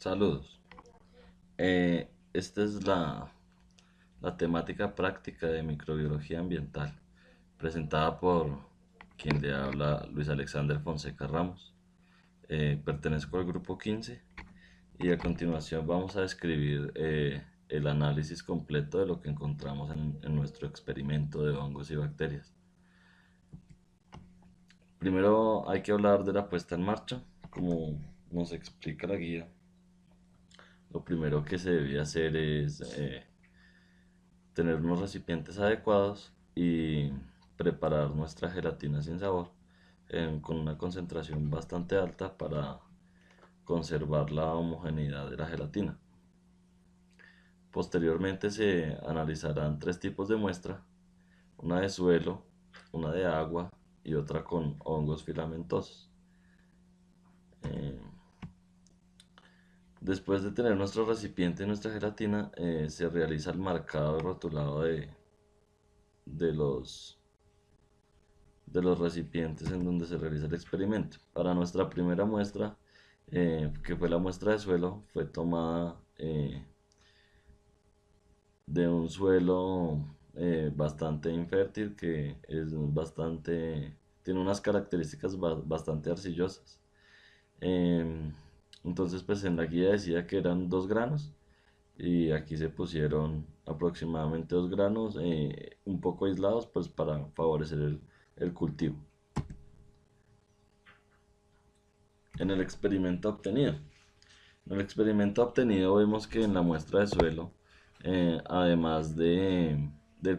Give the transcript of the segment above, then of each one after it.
Saludos. Esta es la temática práctica de microbiología ambiental, presentada por quien le habla Luis Alexander Fonseca Ramos. Pertenezco al grupo 15 y a continuación vamos a describir el análisis completo de lo que encontramos en nuestro experimento de hongos y bacterias. Primero hay que hablar de la puesta en marcha, como nos explica la guía. Lo primero que se debía hacer es tener unos recipientes adecuados y preparar nuestra gelatina sin sabor con una concentración bastante alta para conservar la homogeneidad de la gelatina. Posteriormente se analizarán tres tipos de muestra: una de suelo, una de agua y otra con hongos filamentosos. Eh, Después de tener nuestro recipiente y nuestra gelatina, se realiza el marcado y rotulado de los de los recipientes en donde se realiza el experimento. Para nuestra primera muestra, que fue la muestra de suelo, fue tomada de un suelo bastante infértil, que es tiene unas características bastante arcillosas. Em, entonces, pues en la guía decía que eran 2 granos y aquí se pusieron aproximadamente 2 granos, un poco aislados, pues para favorecer el cultivo. En el experimento obtenido. En el experimento obtenido vemos que en la muestra de suelo, además del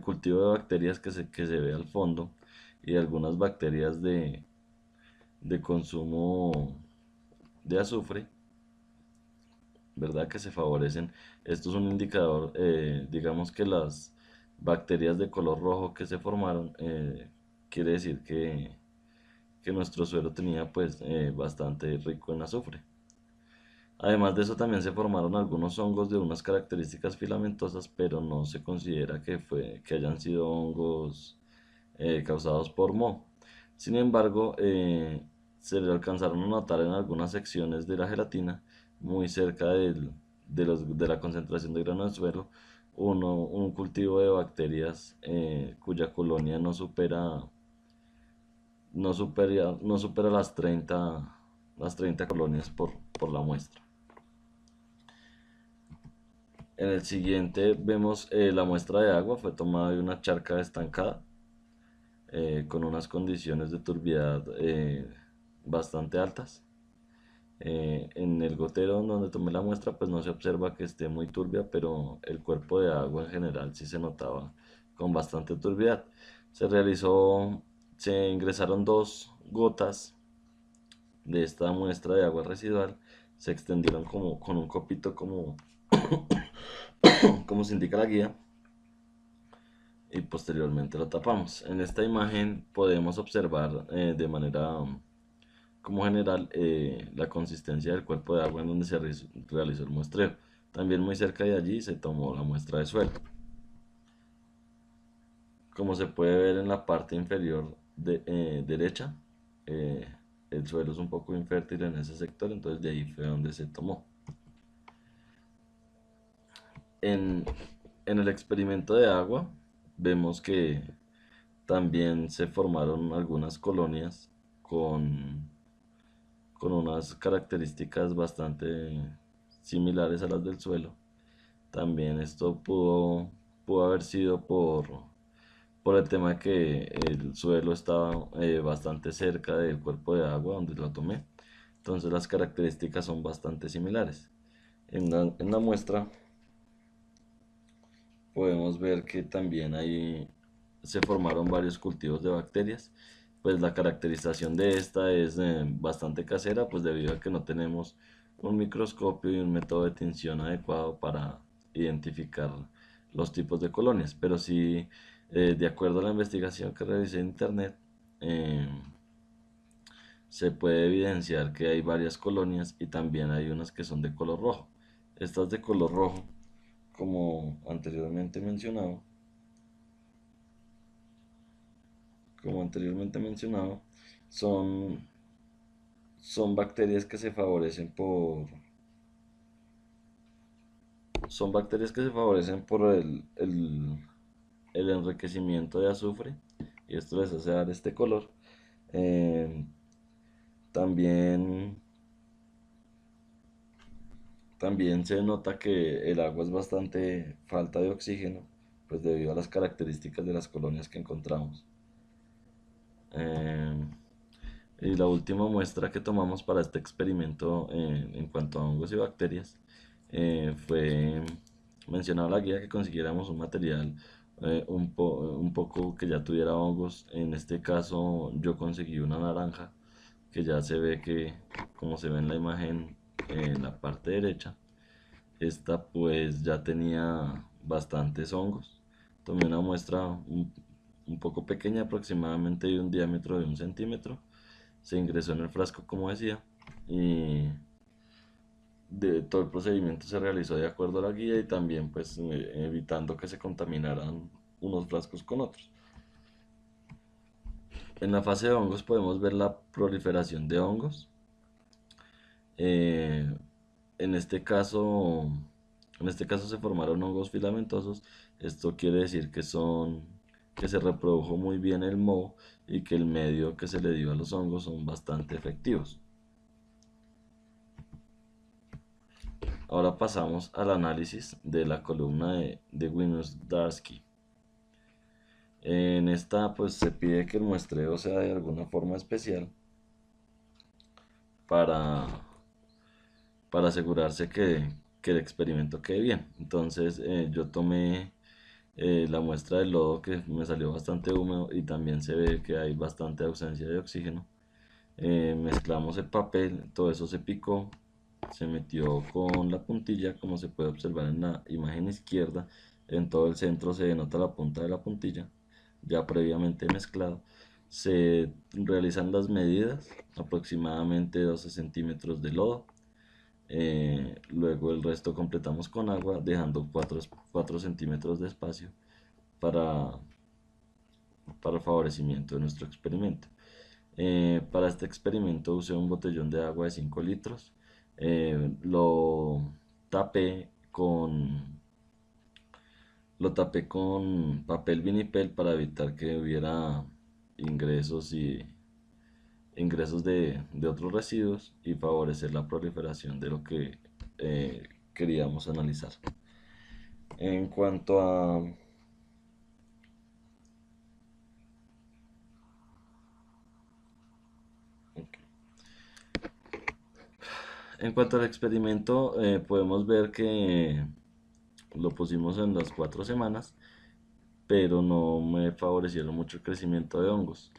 cultivo de bacterias que se ve al fondo y de algunas bacterias de consumo de azufre, ¿verdad? Que se favorecen. Esto es un indicador, digamos que las bacterias de color rojo que se formaron, quiere decir que nuestro suelo tenía pues bastante rico en azufre. Además de eso también se formaron algunos hongos de unas características filamentosas, pero no se considera que hayan sido hongos causados por moho. Sin embargo, se le alcanzaron a notar en algunas secciones de la gelatina, muy cerca de la concentración de grano de suelo, un cultivo de bacterias cuya colonia no supera las 30 colonias por la muestra. En el siguiente vemos la muestra de agua, fue tomada de una charca estancada con unas condiciones de turbiedad bastante altas. En el gotero donde tomé la muestra pues no se observa que esté muy turbia, pero el cuerpo de agua en general sí se notaba con bastante turbiedad. Se ingresaron 2 gotas de esta muestra de agua residual, se extendieron como con un copito como se indica la guía, y posteriormente lo tapamos. En esta imagen podemos observar de manera como general la consistencia del cuerpo de agua en donde se realizó el muestreo. También muy cerca de allí se tomó la muestra de suelo. Como se puede ver en la parte inferior derecha, eh, el suelo es un poco infértil en ese sector, entonces de ahí fue donde se tomó. En, en el experimento de agua vemos que también se formaron algunas colonias con unas características bastante similares a las del suelo. También esto pudo haber sido por el tema de que el suelo estaba bastante cerca del cuerpo de agua donde lo tomé. Entonces las características son bastante similares. En la muestra podemos ver que también se formaron varios cultivos de bacterias. Pues la caracterización de esta es bastante casera, pues debido a que no tenemos un microscopio y un método de tinción adecuado para identificar los tipos de colonias. Pero sí, de acuerdo a la investigación que realicé en internet, eh, se puede evidenciar que hay varias colonias y también hay unas que son de color rojo. Estas de color rojo, como anteriormente mencionado, como anteriormente mencionado, son, son bacterias que se favorecen son bacterias que se favorecen por el enriquecimiento de azufre y esto les hace dar este color. Eh, también, también se nota que el agua es bastante falta de oxígeno, pues debido a las características de las colonias que encontramos. Eh, y la última muestra que tomamos para este experimento en cuanto a hongos y bacterias fue mencionado la guía que consiguiéramos un material un poco que ya tuviera hongos. En este caso yo conseguí una naranja que ya se ve que, como se ve en la imagen en la parte derecha, esta pues ya tenía bastantes hongos. Tomé una muestra un poco pequeña, aproximadamente de un diámetro de 1 centímetro. Se ingresó en el frasco como decía y todo el procedimiento se realizó de acuerdo a la guía y también pues evitando que se contaminaran unos frascos con otros. En la fase de hongos podemos ver la proliferación de hongos. Eh, en este caso, en este caso se formaron hongos filamentosos. Esto quiere decir que se reprodujo muy bien el moho y que el medio que se le dio a los hongos son bastante efectivos. Ahora pasamos al análisis de la columna de Winiarski. En esta pues se pide que el muestreo sea de alguna forma especial para, para asegurarse que el experimento quede bien. Entonces yo tomé la muestra del lodo que me salió bastante húmedo y también se ve que hay bastante ausencia de oxígeno. Mezclamos el papel, todo eso se picó, se metió con la puntilla, como se puede observar en la imagen izquierda. En todo el centro se denota la punta de la puntilla, ya previamente mezclado. Se realizan las medidas, aproximadamente 12 centímetros de lodo. Luego el resto completamos con agua, dejando 4 centímetros de espacio para, para el favorecimiento de nuestro experimento. Para este experimento usé un botellón de agua de 5 litros. Lo tapé lo tapé con papel vinipel para evitar que hubiera ingresos de otros residuos y favorecer la proliferación de lo que queríamos analizar. En cuanto a En cuanto al experimento, podemos ver que lo pusimos en las 4 semanas, pero no me favorecieron mucho el crecimiento de hongos,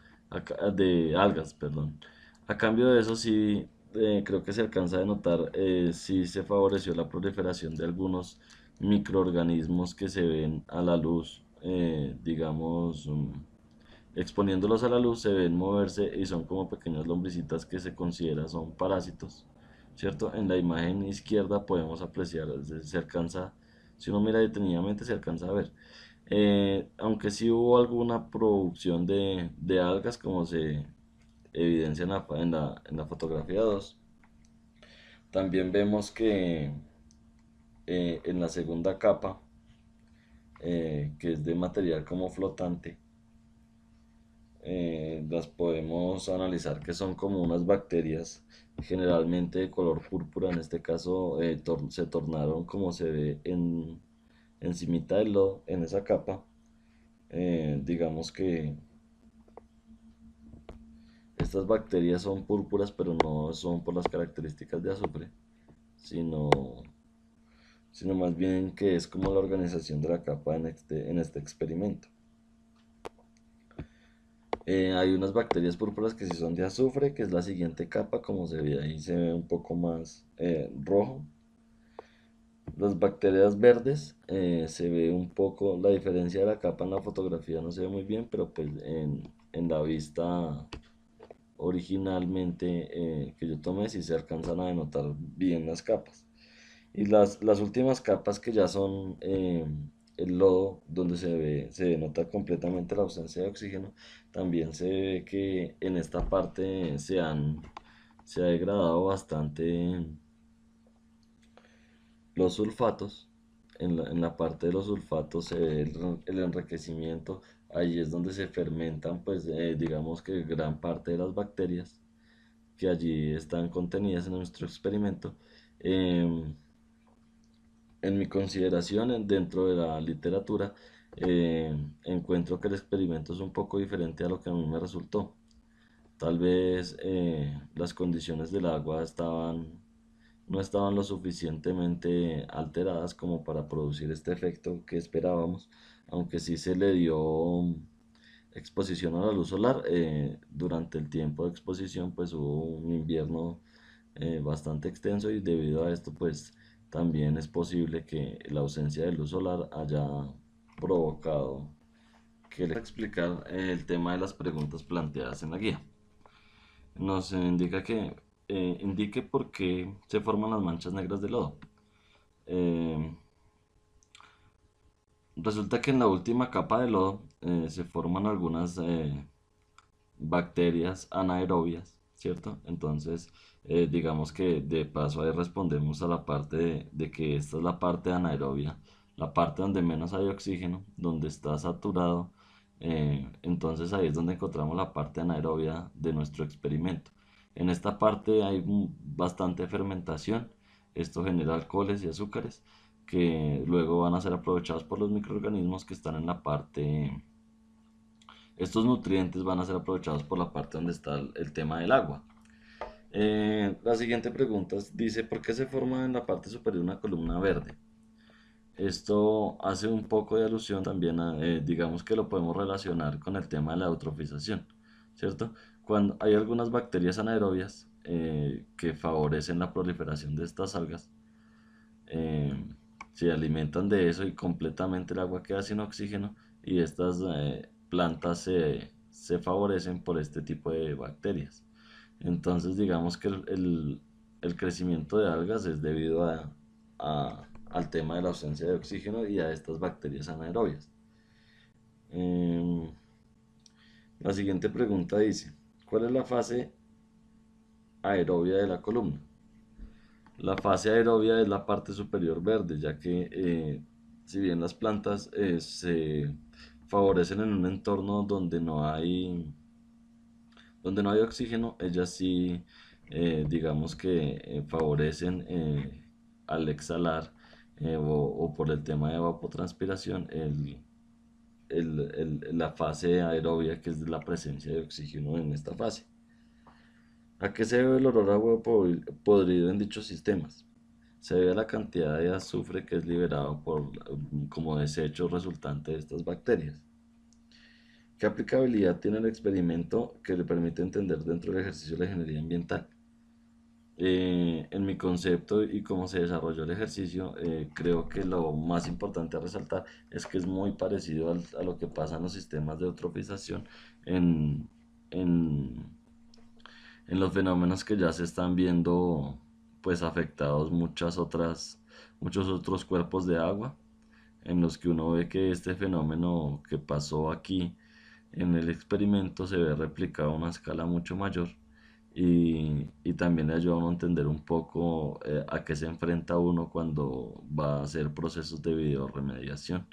de algas, perdón. A cambio de eso, sí, creo que se alcanza a notar, sí se favoreció la proliferación de algunos microorganismos que se ven a la luz, digamos, exponiéndolos a la luz, se ven moverse y son como pequeñas lombricitas que se considera son parásitos, ¿cierto? En la imagen izquierda podemos apreciar, se alcanza, si uno mira detenidamente se alcanza a ver. Aunque sí hubo alguna producción de algas como se evidencia en la fotografía 2, también vemos que en la segunda capa, que es de material como flotante, las podemos analizar que son como unas bacterias generalmente de color púrpura. En este caso se tornaron como se ve encimita del lodo en esa capa. Digamos que estas bacterias son púrpuras, pero no son por las características de azufre, sino, sino más bien que es como la organización de la capa en este experimento. Hay unas bacterias púrpuras que sí son de azufre, que es la siguiente capa, como se ve ahí, se ve un poco más rojo. Las bacterias verdes, se ve un poco la diferencia de la capa en la fotografía, no se ve muy bien, pero pues en la vista originalmente que yo tomé sí se alcanzan a denotar bien las capas. Y las últimas capas que ya son el lodo, donde se denota completamente la ausencia de oxígeno, también se ve que en esta parte se ha degradado bastante los sulfatos. en la parte de los sulfatos se ve el enriquecimiento. Ahí es donde se fermentan, pues digamos que gran parte de las bacterias que allí están contenidas en nuestro experimento. Em, en mi consideración, dentro de la literatura, encuentro que el experimento es un poco diferente a lo que a mí me resultó. Tal vez las condiciones del agua no estaban lo suficientemente alteradas como para producir este efecto que esperábamos, aunque sí se le dio exposición a la luz solar. Durante el tiempo de exposición pues hubo un invierno bastante extenso, y debido a esto pues también es posible que la ausencia de luz solar haya provocado que le explicar el tema de las preguntas planteadas en la guía. Nos indica que indique por qué se forman las manchas negras de lodo. Eh, Resulta que en la última capa de lodo se forman algunas bacterias anaerobias, ¿cierto? Entonces, digamos que de paso ahí respondemos a la parte de que esta es la parte anaerobia, la parte donde menos hay oxígeno, donde está saturado. Entonces ahí es donde encontramos la parte anaerobia de nuestro experimento. En esta parte hay bastante fermentación. Esto genera alcoholes y azúcares que luego van a ser aprovechados por los microorganismos que están en la parte. Estos nutrientes van a ser aprovechados por la parte donde está el tema del agua. La siguiente pregunta dice: ¿por qué se forma en la parte superior una columna verde? Esto hace un poco de alusión también a, digamos que lo podemos relacionar con el tema de la eutrofización, ¿cierto? Cuando hay algunas bacterias anaerobias que favorecen la proliferación de estas algas, eh, se alimentan de eso y completamente el agua queda sin oxígeno, y estas plantas se favorecen por este tipo de bacterias. Entonces digamos que el crecimiento de algas es debido al tema de la ausencia de oxígeno y a estas bacterias anaerobias. Em, la siguiente pregunta dice: ¿cuál es la fase aerobia de la columna? La fase aerobia es la parte superior verde, ya que si bien las plantas se favorecen en un entorno donde no hay oxígeno, ellas sí, digamos que favorecen al exhalar o por el tema de evapotranspiración la fase aerobia, que es la presencia de oxígeno en esta fase. ¿A qué se debe el olor a huevo podrido en dichos sistemas? Se debe a la cantidad de azufre que es liberado como desecho resultante de estas bacterias. ¿Qué aplicabilidad tiene el experimento que le permite entender dentro del ejercicio de la ingeniería ambiental? En mi concepto y cómo se desarrolló el ejercicio, creo que lo más importante a resaltar es que es muy parecido a lo que pasa en los sistemas de eutrofización, en, en, en los fenómenos que ya se están viendo pues afectados muchos otros cuerpos de agua, en los que uno ve que este fenómeno que pasó aquí en el experimento se ve replicado a una escala mucho mayor, y también le ayuda a uno a entender un poco a qué se enfrenta uno cuando va a hacer procesos de bioremediación.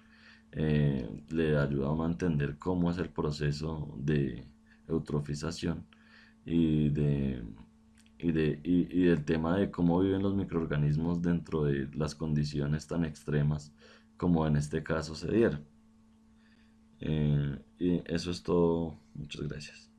Le ayuda a uno a entender cómo es el proceso de eutrofización y y del tema de cómo viven los microorganismos dentro de las condiciones tan extremas como en este caso se dieron. Y eso es todo. Muchas gracias.